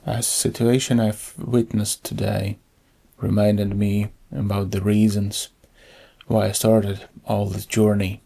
A situation I've witnessed today reminded me about the reasons why I started all this journey,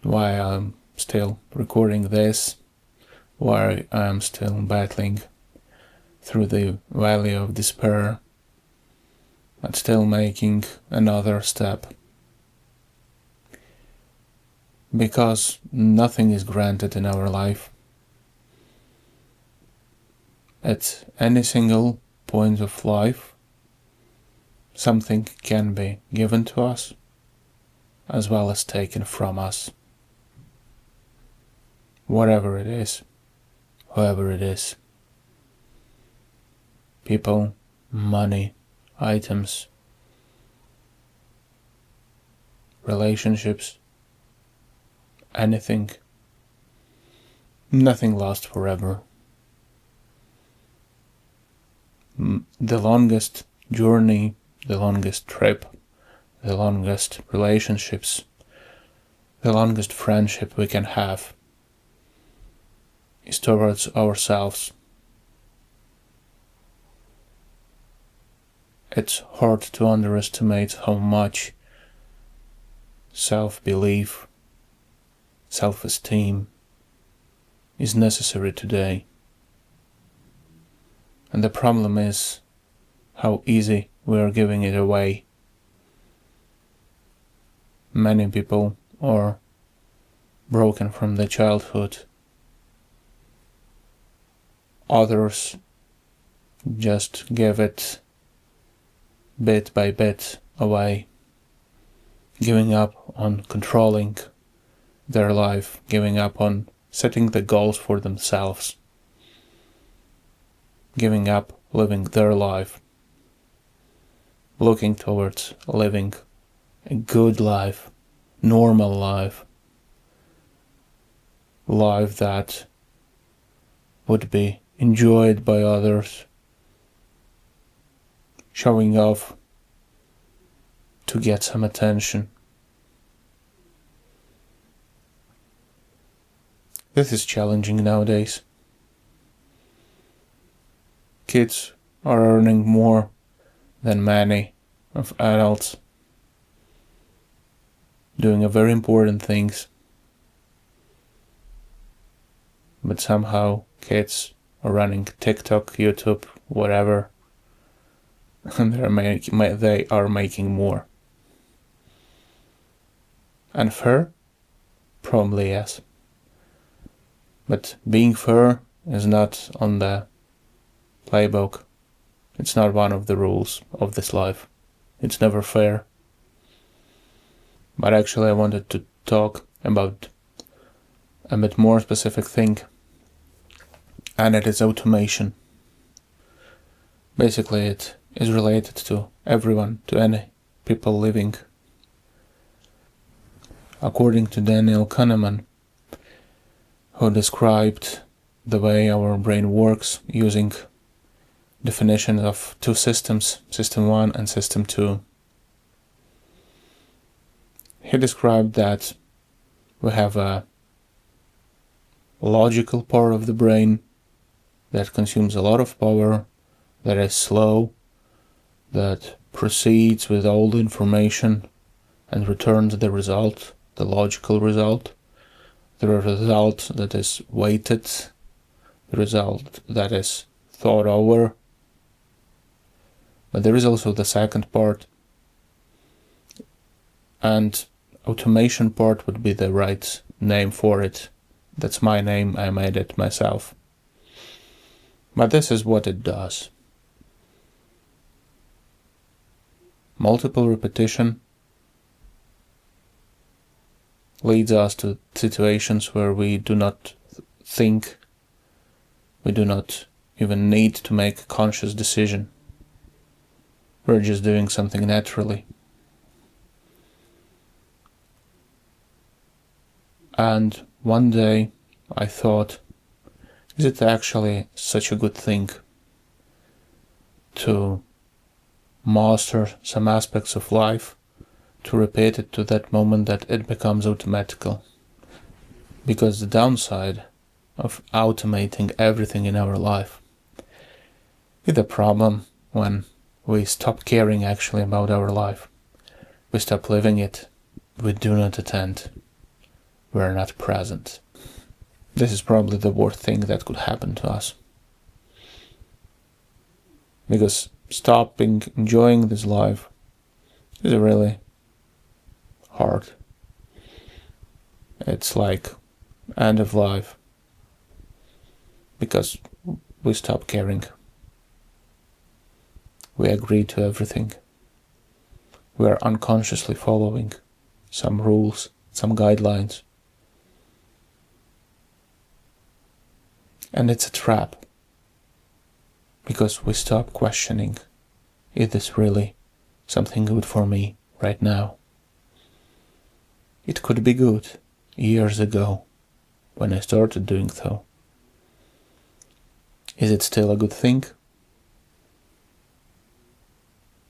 why I'm still recording this, why I'm still battling through the valley of despair, but still making another step. Because nothing is granted in our life. At any single point of life, something can be given to us, as well as taken from us. Whatever it is, whoever it is. People, money, items, relationships, anything. Nothing lasts forever. The longest journey, the longest trip, the longest relationships, the longest friendship we can have is towards ourselves. It's hard to underestimate how much self-belief, self-esteem is necessary today. And the problem is how easy we are giving it away. Many people are broken from their childhood. Others just give it bit by bit away, giving up on controlling their life, giving up on setting the goals for themselves, giving up living their life, looking towards living a good life, normal life that would be enjoyed by others, showing off to get some attention. This is challenging nowadays. Kids are earning more than many of adults, doing very important things. But somehow kids are running TikTok, YouTube, whatever, and they are making more. Unfair? Probably yes. But being fair is not on the playbook. It's not one of the rules of this life. It's never fair. But actually I wanted to talk about a bit more specific thing, and it is automation. Basically it is related to everyone, to any people living. According to Daniel Kahneman, who described the way our brain works using definitions of two systems, System 1 and System 2. He described that we have a logical part of the brain that consumes a lot of power, that is slow, that proceeds with all the information and returns the result, the logical result, the result that is weighted, the result that is thought over. But there is also the second part, and automation part would be the right name for it. That's my name, I made it myself. But this is what it does. Multiple repetition leads us to situations where we do not think, we do not even need to make a conscious decision. We're just doing something naturally. And one day I thought, is it actually such a good thing to master some aspects of life, to repeat it to that moment that it becomes automatical? Because the downside of automating everything in our life It's a problem when we stop caring actually about our life. We stop living it. We do not attend. We are not present. This is probably the worst thing that could happen to us. Because stopping enjoying this life is really hard. It's like end of life. Because we stop caring. We agree to everything. We are unconsciously following some rules, some guidelines. And it's a trap. Because we stop questioning, is this really something good for me right now? It could be good years ago when I started doing so. Is it still a good thing?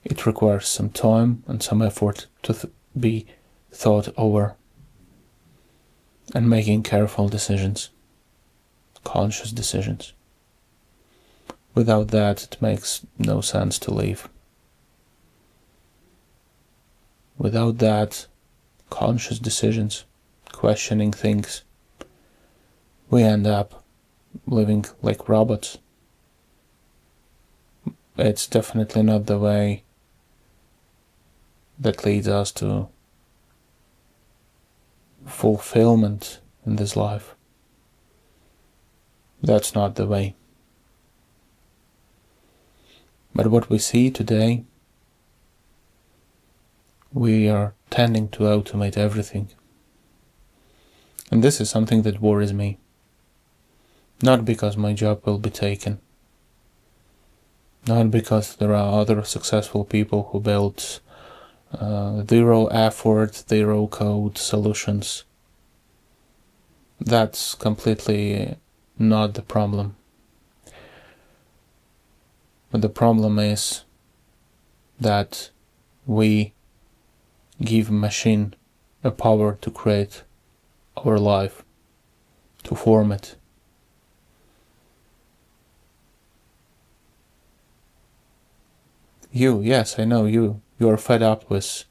It requires some time and some effort to be thought over and making careful decisions, conscious decisions. Without that, it makes no sense to live. Without that, conscious decisions, questioning things, we end up living like robots. It's definitely not the way that leads us to fulfillment in this life. That's not the way. But what we see today, we are tending to automate everything. And this is something that worries me. Not because my job will be taken. Not because there are other successful people who built zero effort, zero code solutions. That's completely not the problem. But the problem is that we give machine a power to create our life, to form it. Yes, I know you are fed up with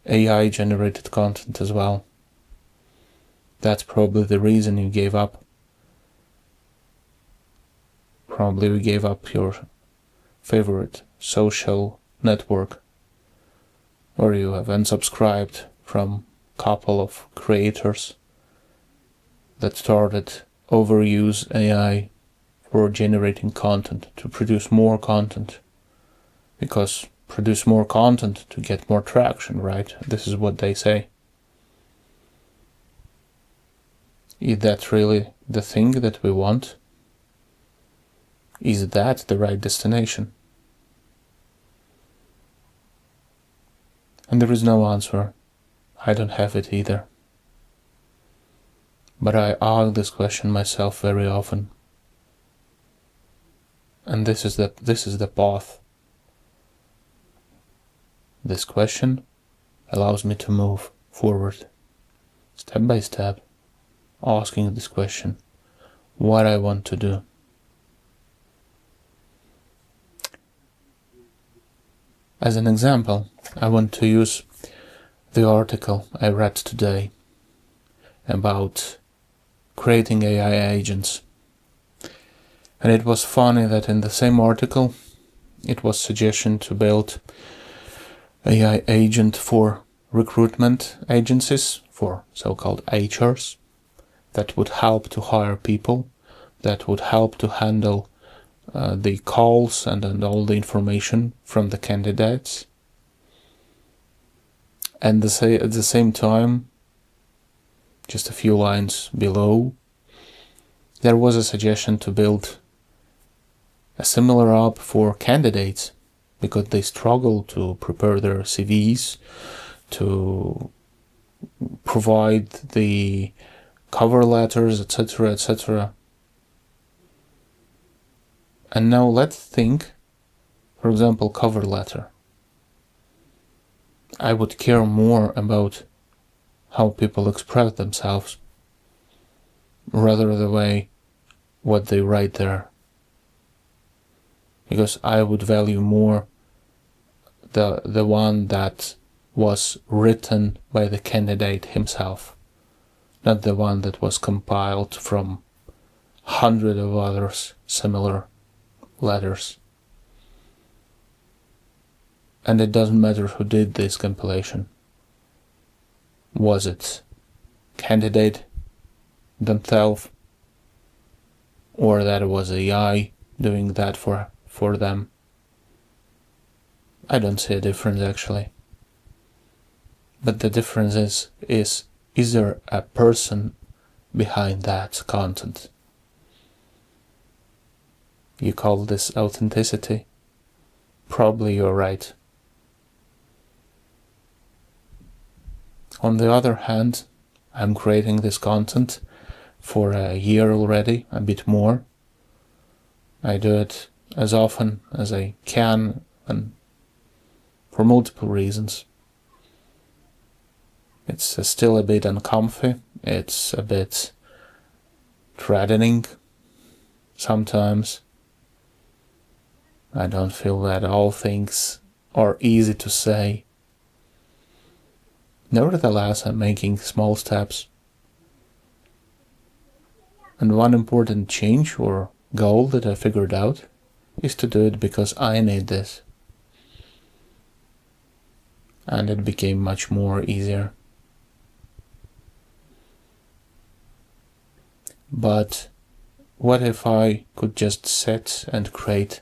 AI generated content as well. That's probably the reason you gave up. Probably you gave up your favorite social network, or you have unsubscribed from a couple of creators that started overuse AI for generating content, to produce more content. Because produce more content to get more traction, right? This is what they say. Is that really the thing that we want? Is that the right destination? And there is no answer. I don't have it either. But I ask this question myself very often. And this is the path. This question allows me to move forward, step by step, asking this question, what I want to do. As an example, I want to use the article I read today about creating AI agents. And it was funny that in the same article, it was suggestion to build AI agent for recruitment agencies, for so-called HRs, that would help to hire people, that would help to handle the calls and all the information from the candidates. And at the same time, just a few lines below, there was a suggestion to build a similar app for candidates, because they struggle to prepare their CVs, to provide the cover letters, etc., etc. And now let's think, for example, cover letter. I would care more about how people express themselves, rather the way what they write there. because I would value more the one that was written by the candidate himself, not the one that was compiled from hundreds of others similar letters. And it doesn't matter who did this compilation. Was it candidate themselves, or that it was AI doing that for them? I don't see a difference actually. But the difference is there a person behind that content? You call this authenticity? Probably you're right. On the other hand, I'm creating this content for a year already, a bit more. I do it as often as I can, and for multiple reasons. It's still a bit uncomfy, it's a bit threatening sometimes. I don't feel that all things are easy to say. Nevertheless, I'm making small steps. And one important change or goal that I figured out is to do it because I need this. And it became much more easier. But what if I could just sit and create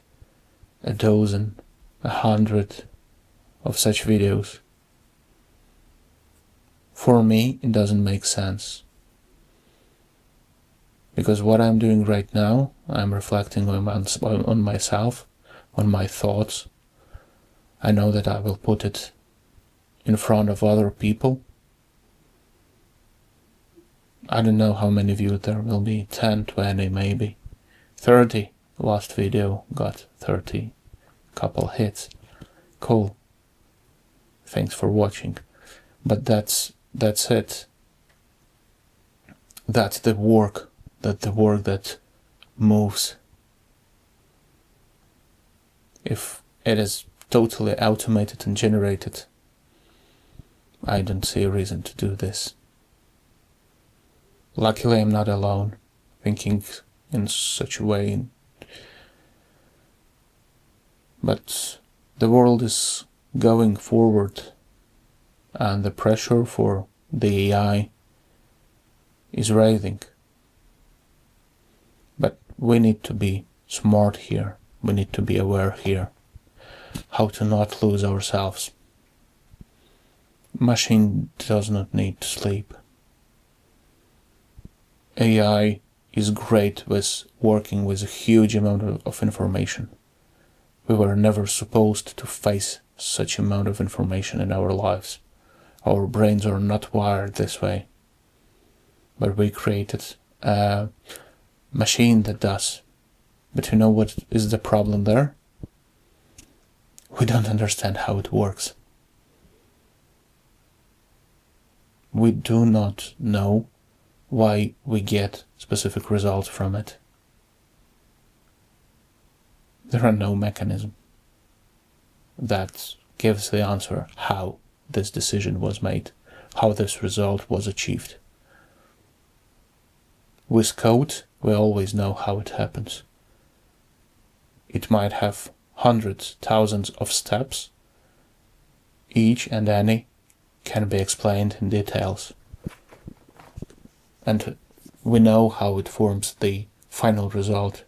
a dozen, 100 of such videos? For me, it doesn't make sense. Because what I'm doing right now, I'm reflecting on myself, on my thoughts. I know that I will put it in front of other people. I don't know how many views there will be, 10, 20, maybe 30. Last video got 30, couple hits. Cool. Thanks for watching. But that's it. That's the work that moves. If it is totally automated and generated, I don't see a reason to do this. Luckily, I'm not alone thinking in such a way. But the world is going forward, and the pressure for the AI is rising. But we need to be smart here. We need to be aware here how to not lose ourselves. Machine does not need to sleep. AI is great with working with a huge amount of information. We were never supposed to face such amount of information in our lives. Our brains are not wired this way. But we created a machine that does. But you know what is the problem there? We don't understand how it works. We do not know why we get specific results from it. There are no mechanism that gives the answer how this decision was made, how this result was achieved. With code, we always know how it happens. It might have hundreds, thousands of steps. Each and any can be explained in details. And we know how it forms the final result.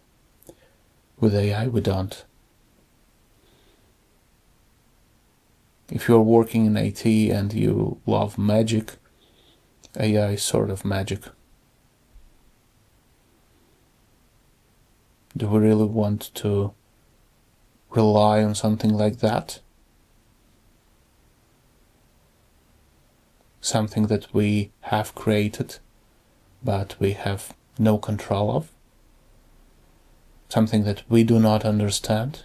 With AI, we don't. If you're working in IT and you love magic, AI is sort of magic. Do we really want to rely on something like that? Something that we have created, but we have no control of? Something that we do not understand?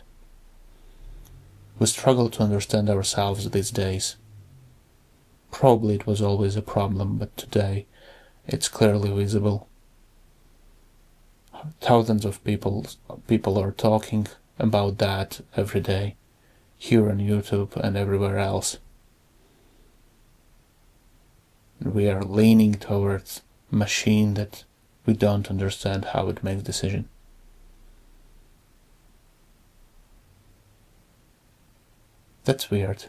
We struggle to understand ourselves these days. Probably it was always a problem, but today it's clearly visible. Thousands of people are talking about that every day, here on YouTube and everywhere else. We are leaning towards a machine that we don't understand how it makes decisions. That's weird.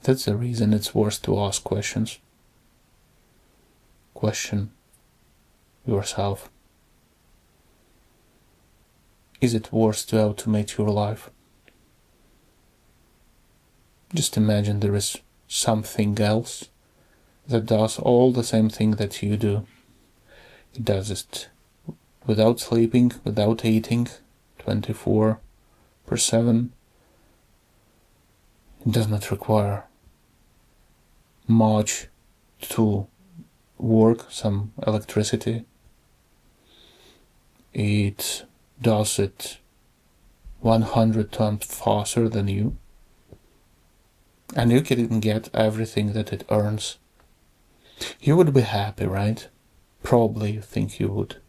That's the reason it's worth to ask questions. Question yourself. Is it worth to automate your life? Just imagine there is something else that does all the same thing that you do. It does it without sleeping, without eating, 24/7. It does not require much to work, some electricity. It does it 100 times faster than you. And you can get everything that it earns. You would be happy, right? Probably you think you would.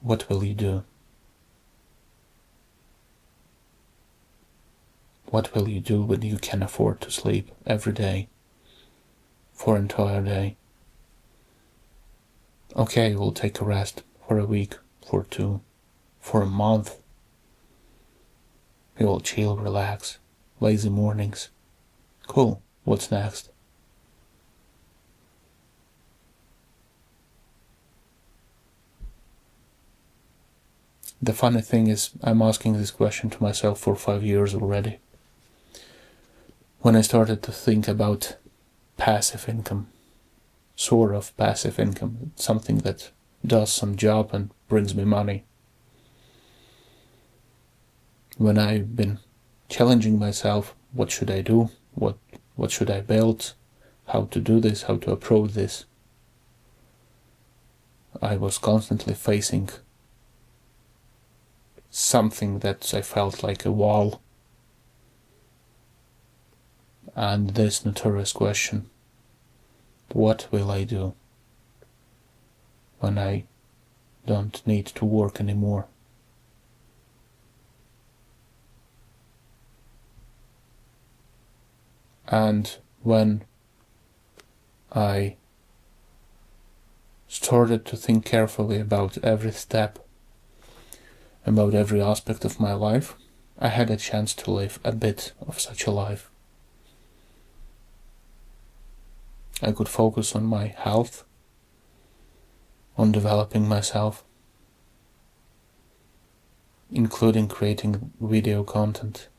What will you do? What will you do when you can afford to sleep every day for an entire day? Okay, you will take a rest for a week, for 2, for a month. You will chill, relax, lazy mornings. Cool, what's next? The funny thing is, I'm asking this question to myself for 5 years already. When I started to think about passive income, sort of passive income, something that does some job and brings me money. When I've been challenging myself, what should I do? What should I build? How to do this? How to approach this? I was constantly facing something that I felt like a wall. And this notorious question, what will I do when I don't need to work anymore? And when I started to think carefully about every step, about every aspect of my life, I had a chance to live a bit of such a life. I could focus on my health, on developing myself, including creating video content,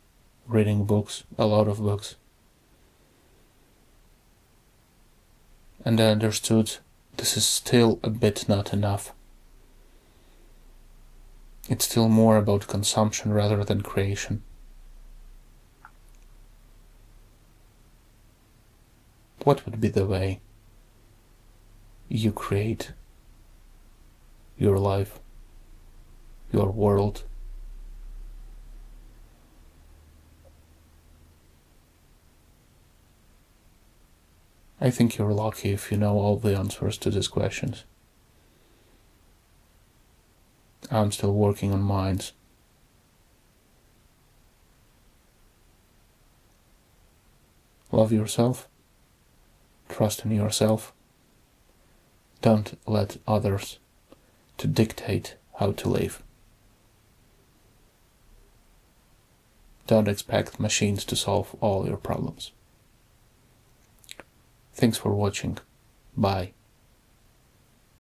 reading books, a lot of books. And I understood this is still a bit not enough. It's still more about consumption rather than creation. What would be the way you create your life, your world? I think you're lucky if you know all the answers to these questions. I'm still working on mine. Love yourself. Trust in yourself. Don't let others to dictate how to live. Don't expect machines to solve all your problems. Thanks for watching. Bye.